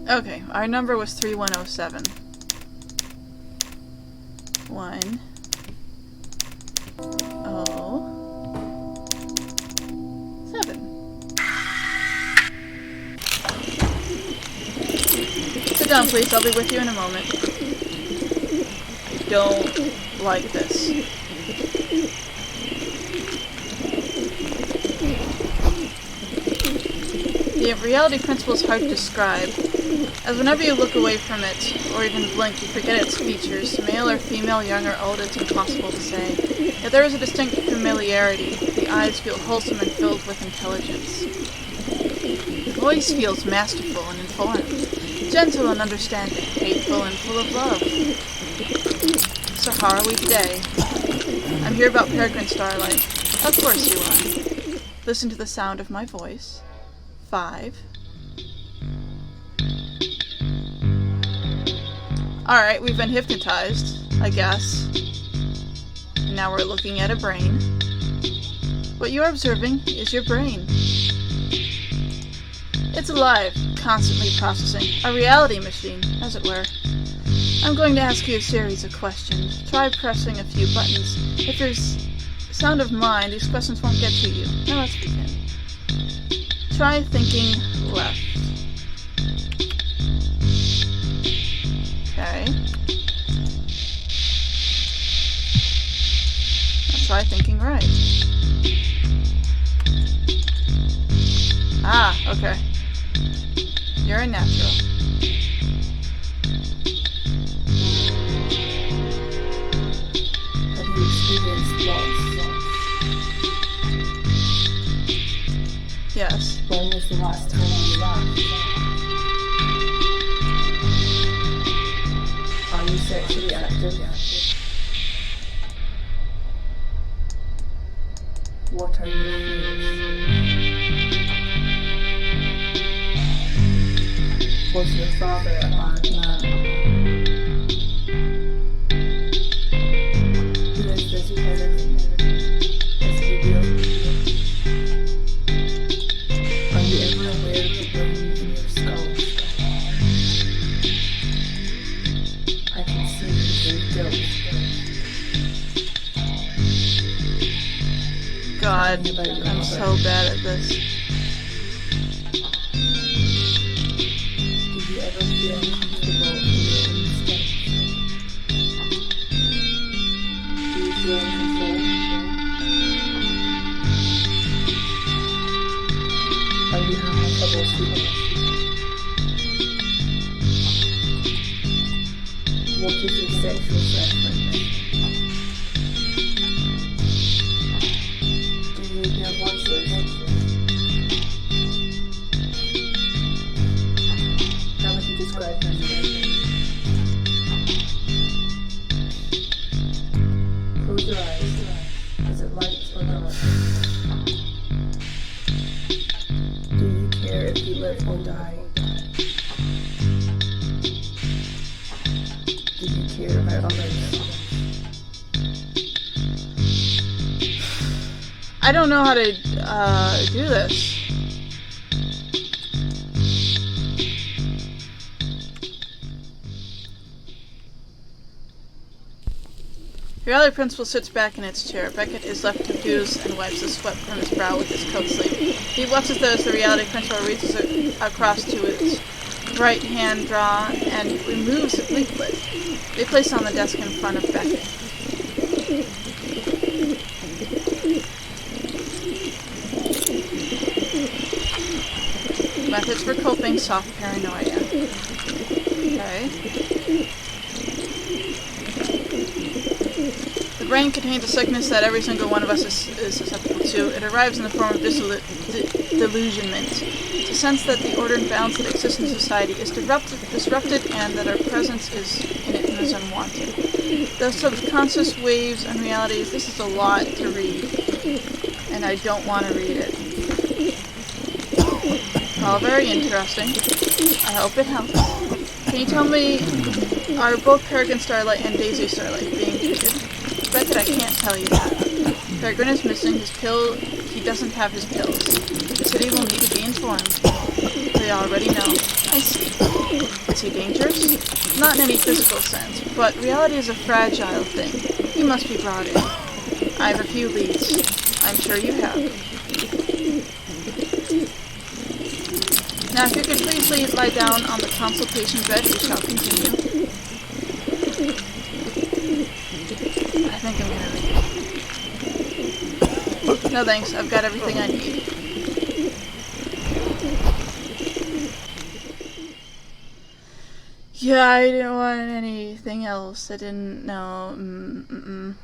Okay, our number was 3107. 1 0 7. Sit down, please. I'll be with you in a moment. I don't like this. The reality principle is hard to describe, as whenever you look away from it, or even blink, you forget its features. Male or female, young or old, it's impossible to say. Yet there is a distinct familiarity. The eyes feel wholesome and filled with intelligence. The voice feels masterful and informed, gentle and understanding, hateful and full of love. So how are we today? I'm here about Peregrine Starlight. Of course you are. Listen to the sound of my voice. 5. Alright, we've been hypnotized, I guess. Now we're looking at a brain. What you're observing is your brain. It's alive, constantly processing. A reality machine, as it were. I'm going to ask you a series of questions. Try pressing a few buttons. If there's sound of mind, these questions won't get to you. Now let's begin. Try thinking left. Okay. Now try thinking right. Ah, okay. You're a natural. Have you experienced loss? Yes. When was the last time you laughed? Are you sexually active? What are your fears? Was your father a bad man? Who is this Peregrine? Is he real? Are you ever aware of the brain in your skull? I can see your guilt. God, I'm so bad at this. Do you ever feel uncomfortable in your own skin? Do you feel in control? Are you having trouble sleeping? What is your sexual preference? Do you hear voices? How would you describe them? Close your eyes. Is it light or dark? Do you care if you live or die? Do you care about others? I don't know how to do this. The reality principal sits back in its chair. Beckett is left confused and wipes the sweat from his brow with his coat sleeve. He watches as the reality principal reaches across to his right hand drawer and removes a leaflet. They place it on the desk in front of Beckett. Methods for coping, soft paranoia. Okay. The brain contains a sickness that every single one of us is susceptible to. It arrives in the form of delusionment. To sense that the order and balance that exists in society is disrupted and that our presence in it is unwanted. The subconscious waves and realities, this is a lot to read. And I don't want to read it. All very interesting. I hope it helps. Can you tell me, are both Peregrine Starlight and Daisy Starlight being treated? Beckett, I can't tell you that. Peregrine is missing his pill. He doesn't have his pills. The city will need to be informed. They already know. I see. he dangerous? Not in any physical sense, but reality is a fragile thing. He must be brought in. I have a few leads. I'm sure you have. Now, if you could please lie down on the consultation bed, we shall continue. I think I'm gonna leave. No thanks, I've got everything I need. Yeah, I didn't want anything else. I didn't know.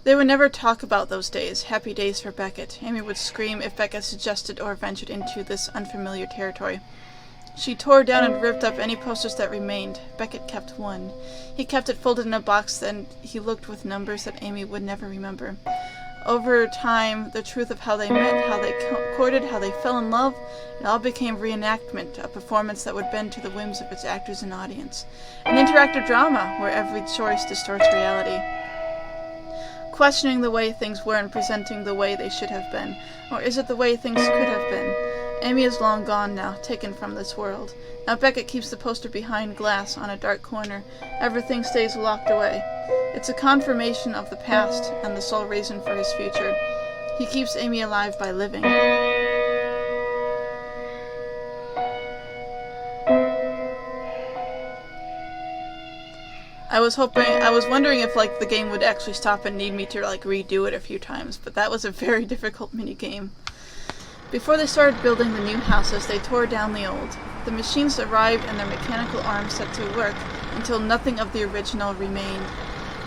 They would never talk about those days, happy days for Beckett. Amy would scream if Beckett suggested or ventured into this unfamiliar territory. She tore down and ripped up any posters that remained. Beckett kept one. He kept it folded in a box, and he looked with numbers that Amy would never remember. Over time, the truth of how they met, how they courted, how they fell in love, it all became reenactment, a performance that would bend to the whims of its actors and audience. An interactive drama where every choice distorts reality. Questioning the way things were and presenting the way they should have been. Or is it the way things could have been? Amy is long gone now, taken from this world. Now Beckett keeps the poster behind glass on a dark corner. Everything stays locked away. It's a confirmation of the past and the sole reason for his future. He keeps Amy alive by living. I was wondering if the game would actually stop and need me to redo it a few times, but that was a very difficult minigame. Before they started building the new houses, they tore down the old. The machines arrived and their mechanical arms set to work until nothing of the original remained.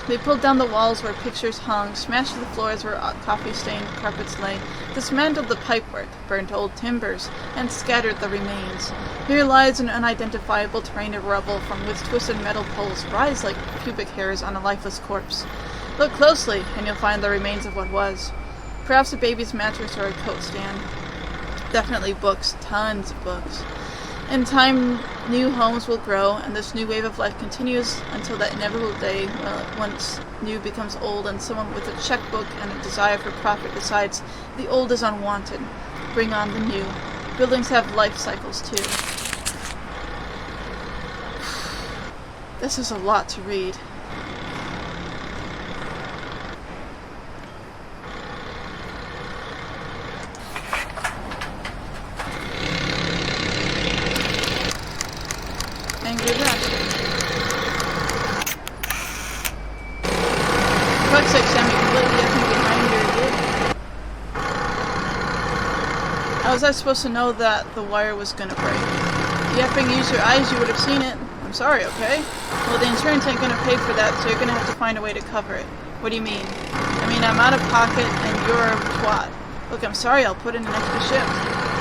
They pulled down the walls where pictures hung, smashed the floors where coffee-stained carpets lay, dismantled the pipework, burnt old timbers, and scattered the remains. Here lies an unidentifiable terrain of rubble from which twisted metal poles rise like pubic hairs on a lifeless corpse. Look closely, and you'll find the remains of what was. Perhaps a baby's mattress or a coat stand. Definitely books, tons of books. In time, new homes will grow, and this new wave of life continues until that inevitable day once new becomes old and someone with a checkbook and a desire for profit decides the old is unwanted. Bring on the new. Buildings have life cycles, too. This is a lot to read. Angry bastard. For fuck's sake, Sam, you completely effing behind your gig. How was I supposed to know that the wire was gonna break? You effing use your eyes, you would have seen it. I'm sorry, okay? Well, the insurance ain't gonna pay for that, so you're gonna have to find a way to cover it. What do you mean? I mean, I'm out of pocket and you're a twat. Look, I'm sorry, I'll put in an extra shift.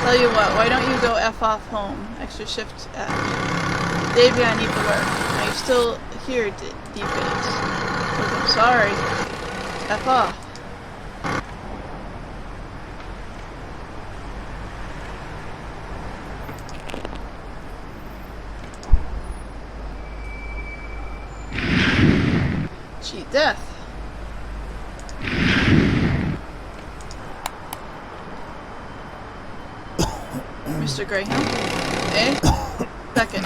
Tell you what, why don't you go F off home? Extra shift F. Davey, I need to work. Are you still here, D-Face? Look, I'm sorry. F off. Gee, death. Mr. Graham? Eh? Beckett.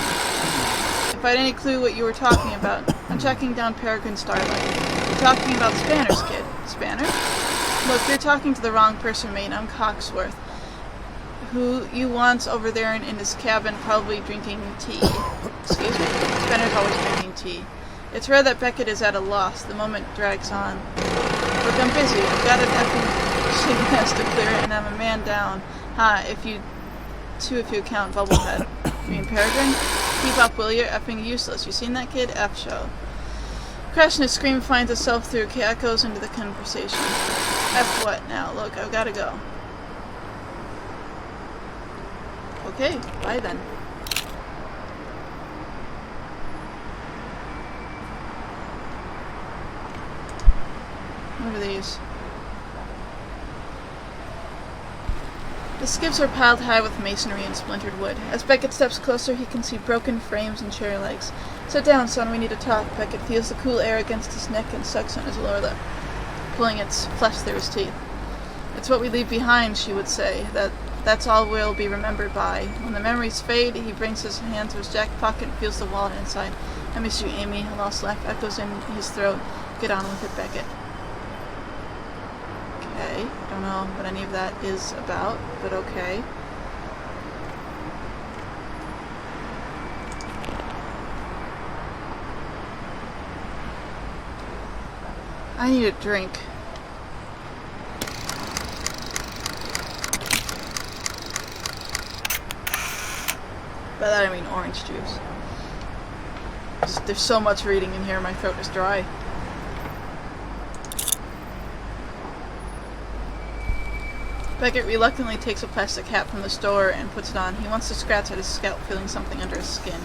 If I had any clue what you were talking about, I'm tracking down Peregrine Starlight. You're talking about Spanner's kid. Spanner? Look, you're talking to the wrong person, mate. I'm Coxworth. Who you want's over there in his cabin, probably drinking tea. Excuse me? Spanner's always drinking tea. It's rare that Beckett is at a loss. The moment drags on. Look, I'm busy. I've got an effing mess to clear, and I'm a man down. Ha, if you count Bubblehead. You mean Peregrine? Keep up, will you? Effing useless. You seen that kid? F show. Crash and a scream finds itself through echoes into the conversation. F what now? Look, I've gotta go. Okay, bye then. What are these? The skiffs are piled high with masonry and splintered wood. As Beckett steps closer, he can see broken frames and chair legs. Sit down, son, we need to talk. Beckett feels the cool air against his neck and sucks on his lower lip, pulling its flesh through his teeth. It's what we leave behind, she would say, that That's all we'll be remembered by. When the memories fade, he brings his hand to his jacket pocket and feels the wallet inside. I miss you, Amy. A lost laugh echoes in his throat. Get on with it, Beckett. Okay. Don't know what any of that is about, but okay. I need a drink. By that I mean orange juice. There's so much reading in here, my throat is dry. Beckett reluctantly takes a plastic hat from the store and puts it on. He wants to scratch at his scalp, feeling something under his skin.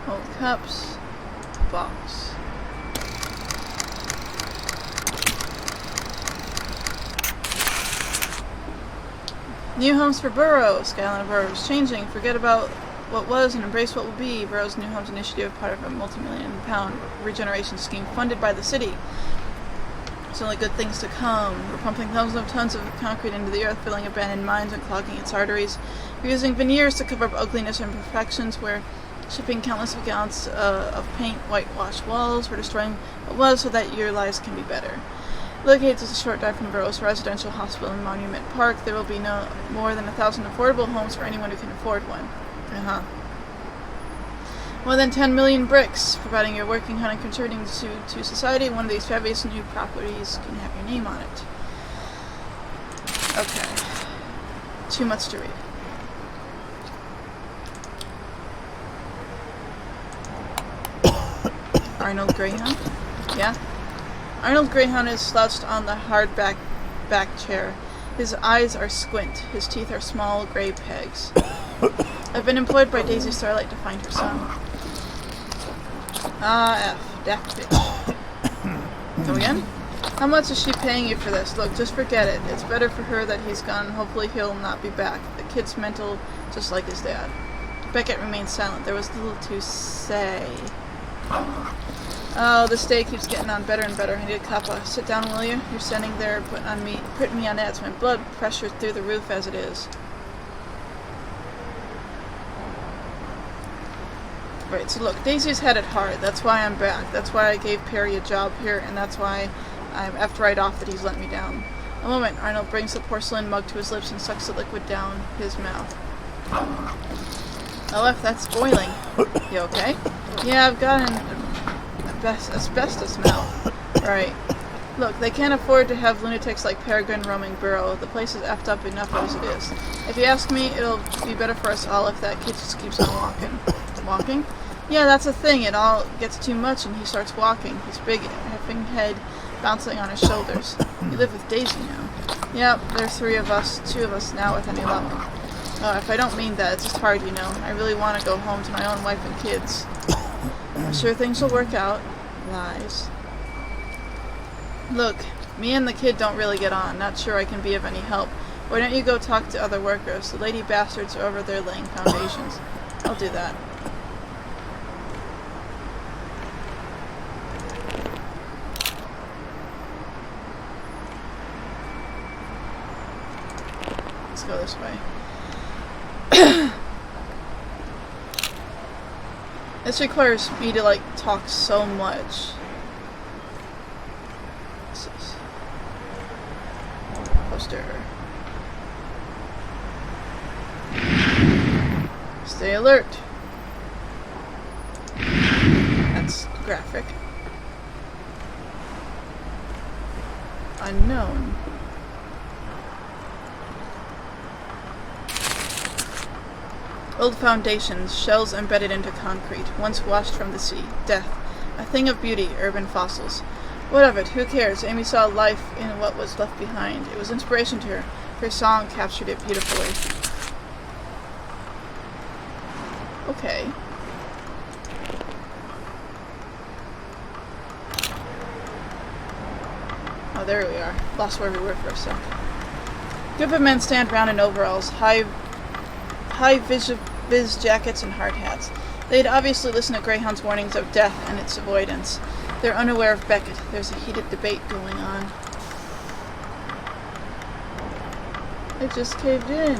Old cups. Box. New homes for Burrow. Skyline of Burrow is changing. Forget about what was and embrace what will be. Burrow's New Homes initiative, part of a multi-million-pound regeneration scheme funded by the city. There's only good things to come. We're pumping thousands of tons of concrete into the earth, filling abandoned mines and clogging its arteries. We're using veneers to cover up ugliness and imperfections. We're shipping countless gallons of paint, whitewashed walls. We're destroying what was so that your lives can be better. Located just a short drive from Burroughs Residential Hospital in Monument Park, there will be no more than 1,000 affordable homes for anyone who can afford one. More than 10 million bricks, providing you're working hard and contributing to society. One of these fabulous new properties can have your name on it. Okay. Too much to read. Arnold Greyhound? Yeah? Arnold Greyhound is slouched on the hard back chair. His eyes are squint. His teeth are small, gray pegs. I've been employed by Daisy Starlight to find her son. Daft bitch. Come again? How much is she paying you for this? Look, just forget it. It's better for her that he's gone. Hopefully he'll not be back. The kid's mental, just like his dad. Beckett remained silent. There was little to say. Oh, this day keeps getting on better and better. I need a cuppa. Sit down, will you? You're standing there putting me on edge. My blood pressure through the roof as it is. Right, so look, Daisy's had it hard. That's why I'm back. That's why I gave Perry a job here, and that's why I have to write off that he's let me down. A moment, Arnold brings the porcelain mug to his lips and sucks the liquid down his mouth. Oh, if that's boiling. You okay? Yeah, I've got an asbestos mouth. Right. Look, they can't afford to have lunatics like Peregrine roaming Burrow. The place is effed up enough as it is. If you ask me, it'll be better for us all if that kid just keeps on walking. Walking? Yeah, that's the thing. It all gets too much and he starts walking. His big, heffing head bouncing on his shoulders. You live with Daisy now. Yep, there's 3 of us, 2 of us now with any luck. Oh, if I don't mean that, it's just hard, you know. I really want to go home to my own wife and kids. I'm sure things will work out. Lies. Look, me and the kid don't really get on. Not sure I can be of any help. Why don't you go talk to other workers? The lady bastards are over there laying foundations. I'll do that. Let's go this way. This requires me to, like, talk so much. This is... Poster. Stay alert. That's graphic. Unknown. Old foundations, shells embedded into concrete, once washed from the sea. Death. A thing of beauty, urban fossils. What of it? Who cares? Amy saw life in what was left behind. It was inspiration to her. Her song captured it beautifully. Okay. Oh, there we are. Lost where we were for a sec. Group of men stand round in overalls, high vis jackets and hard hats. They'd obviously listened to Greyhound's warnings of death and its avoidance. They're unaware of Beckett. There's a heated debate going on. It just caved in.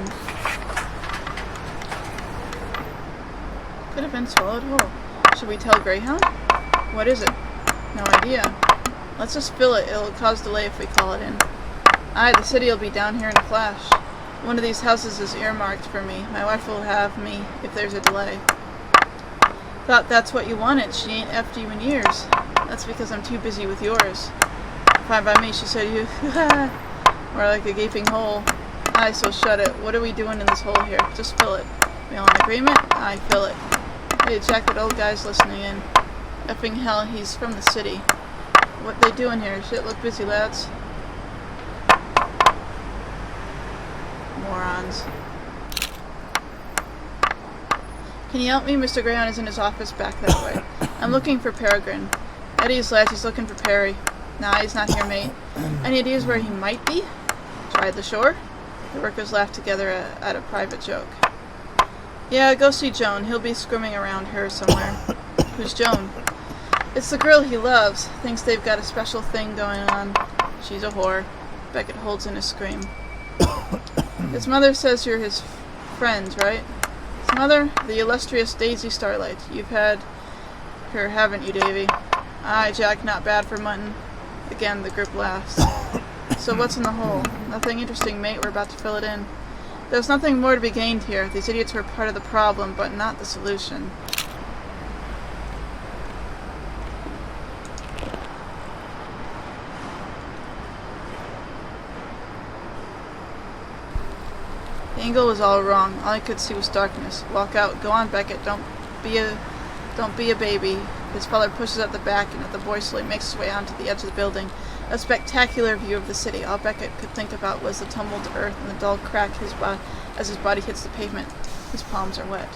Could have been swallowed whole. Should we tell Greyhound? What is it? No idea. Let's just fill it. It'll cause delay if we call it in. Aye, the city will be down here in a flash. One of these houses is earmarked for me. My wife will have me if there's a delay. Thought that's what you wanted. She ain't effed you in years. That's because I'm too busy with yours. Fine by me, she said. You more like a gaping hole. Aye, so shut it. What are we doing in this hole here? Just fill it. We all in agreement? Aye, fill it. Hey, Jack, that old guy's listening in. Effing hell, he's from the city. What they doing here? Shit, look busy, lads. Morons. Can you help me? Mr. Greyhound is in his office back that way. I'm looking for Peregrine. Eddie's lads, he's looking for Perry. Nah, he's not here, mate. Any ideas where he might be? Tried the shore? The workers laughed together at a private joke. Yeah, go see Joan. He'll be squirming around her somewhere. Who's Joan? It's the girl he loves. Thinks they've got a special thing going on. She's a whore. Beckett holds in a scream. His mother says you're his friend, right? His mother? The illustrious Daisy Starlight. You've had her, haven't you, Davy? Aye, Jack, not bad for mutton. Again, the group laughs. So what's in the hole? Nothing interesting, mate. We're about to fill it in. There's nothing more to be gained here. These idiots were part of the problem, but not the solution. The angle was all wrong. All I could see was darkness. Walk out. Go on, Beckett. Don't be a baby. His father pushes at the back, and the boy slowly makes his way onto the edge of the building. A spectacular view of the city. All Beckett could think about was the tumbled earth and the dull crack as his body hits the pavement. His palms are wet.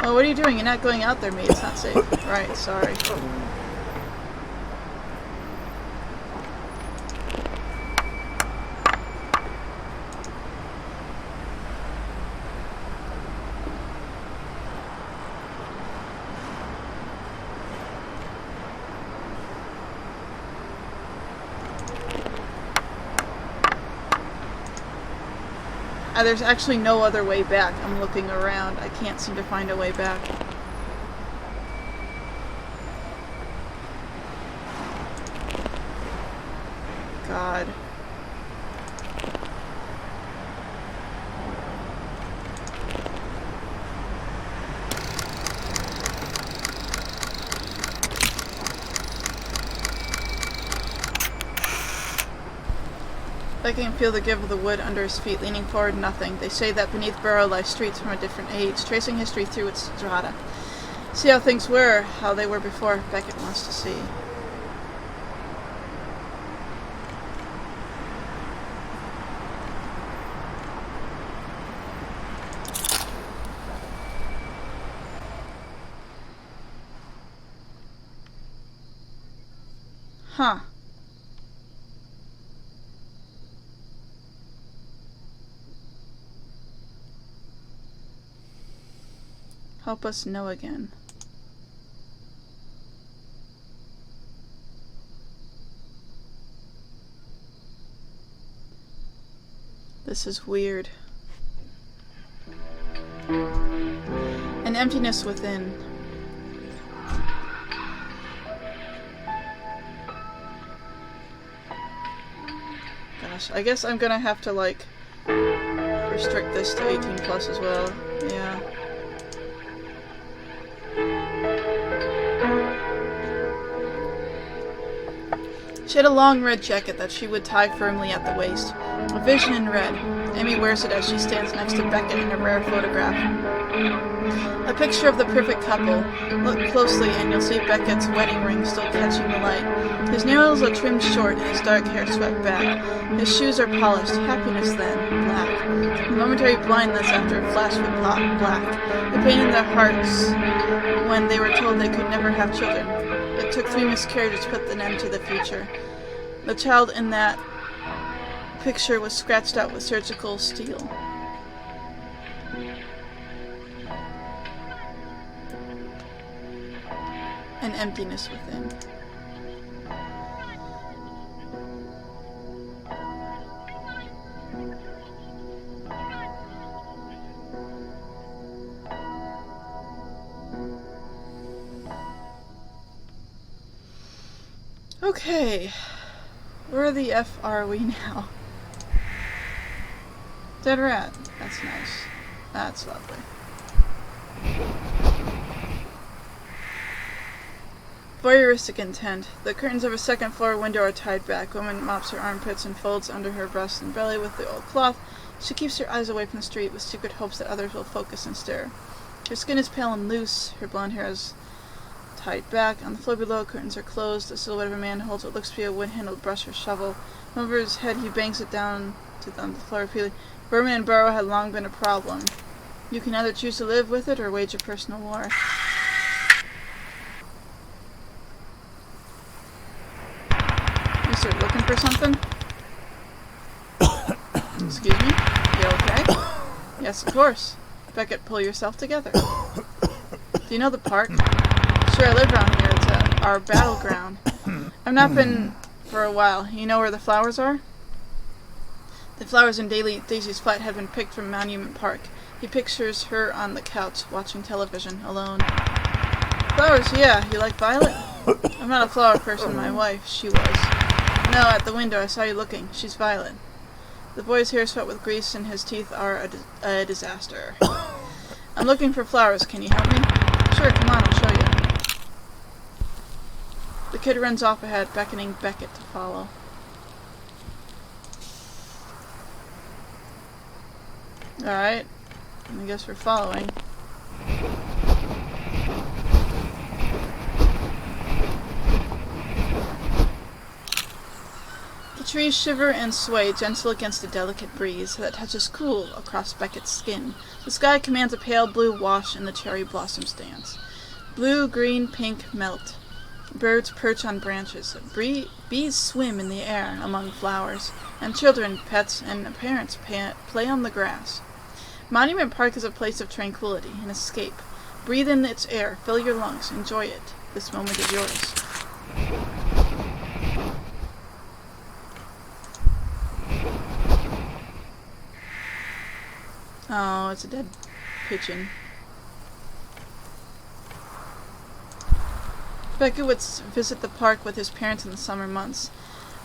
Oh, what are you doing? You're not going out there, mate. It's not safe. Right, sorry. There's actually no other way back. I'm looking around. I can't seem to find a way back. God. I can feel the give of the wood under his feet, leaning forward, nothing. They say that beneath Burrow lie streets from a different age, tracing history through its strata. See how things were, how they were before, Beckett wants to see. Huh. Help us know again. This is weird. An emptiness within. Gosh, I guess I'm gonna have to, like, restrict this to 18 plus as well. Yeah. She had a long red jacket that she would tie firmly at the waist. A vision in red. Amy wears it as she stands next to Beckett in a rare photograph. A picture of the perfect couple. Look closely and you'll see Beckett's wedding ring still catching the light. His nails are trimmed short and his dark hair swept back. His shoes are polished. Happiness then. Black. A momentary blindness after a flash would pop. Black. The pain in their hearts when they were told they could never have children. It took 3 miscarriages to put an end to the future. The child in that picture was scratched out with surgical steel. and emptiness within. Okay, where the F are we now? Dead rat. That's nice. That's lovely. Voyeuristic intent. The curtains of a second floor window are tied back. Woman mops her armpits and folds under her breast and belly with the old cloth. She keeps her eyes away from the street with secret hopes that others will focus and stare. Her skin is pale and loose. Her blonde hair is tied back. On the floor below, curtains are closed. The silhouette of a man holds what looks to be a wood-handled brush or shovel. Over his head, he bangs it down to the floor repeatedly. Vermin and burrow had long been a problem. You can either choose to live with it or wage a personal war. You start looking for something? Excuse me? You okay? Yes, of course. Beckett, pull yourself together. Do you know the park? Sure, I live around here. It's our battleground. I've not been for a while. You know where the flowers are? The flowers in Daisy's flat had been picked from Monument Park. He pictures her on the couch, watching television, alone. Flowers, yeah. You like Violet? I'm not a flower person. My wife, she was. No, at the window. I saw you looking. She's Violet. The boy's hair sweat with grease and his teeth are a disaster. I'm looking for flowers. Can you help me? Sure, come on, I'll show you. The kid runs off ahead, beckoning Beckett to follow. Alright, I guess we're following. The trees shiver and sway, gentle against a delicate breeze that touches cool across Beckett's skin. The sky commands a pale blue wash in the cherry blossoms dance. Blue, green, pink melt. Birds perch on branches. Bees swim in the air among flowers. And children, pets, and parents play on the grass. Monument Park is a place of tranquility, an escape. Breathe in its air, fill your lungs, enjoy it. This moment is yours. Oh, it's a dead pigeon. Beckett would visit the park with his parents in the summer months.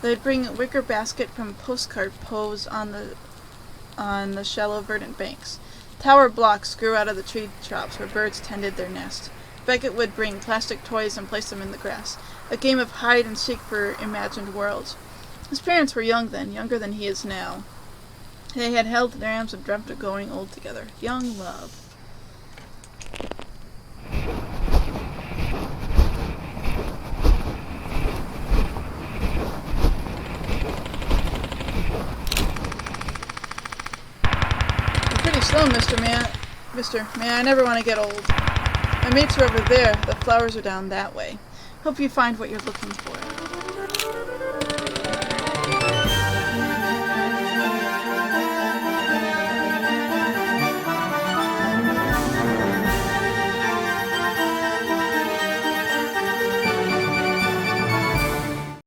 They'd bring a wicker basket from a postcard pose on the shallow verdant banks. Tower blocks grew out of the tree tops where birds tended their nest. Beckett would bring plastic toys and place them in the grass. A game of hide and seek for imagined worlds. His parents were young then, younger than he is now. They had held in their arms and dreamt of growing old together. Young love. You're pretty slow, Mister, may I never want to get old. My mates are over there. The flowers are down that way. Hope you find what you're looking for.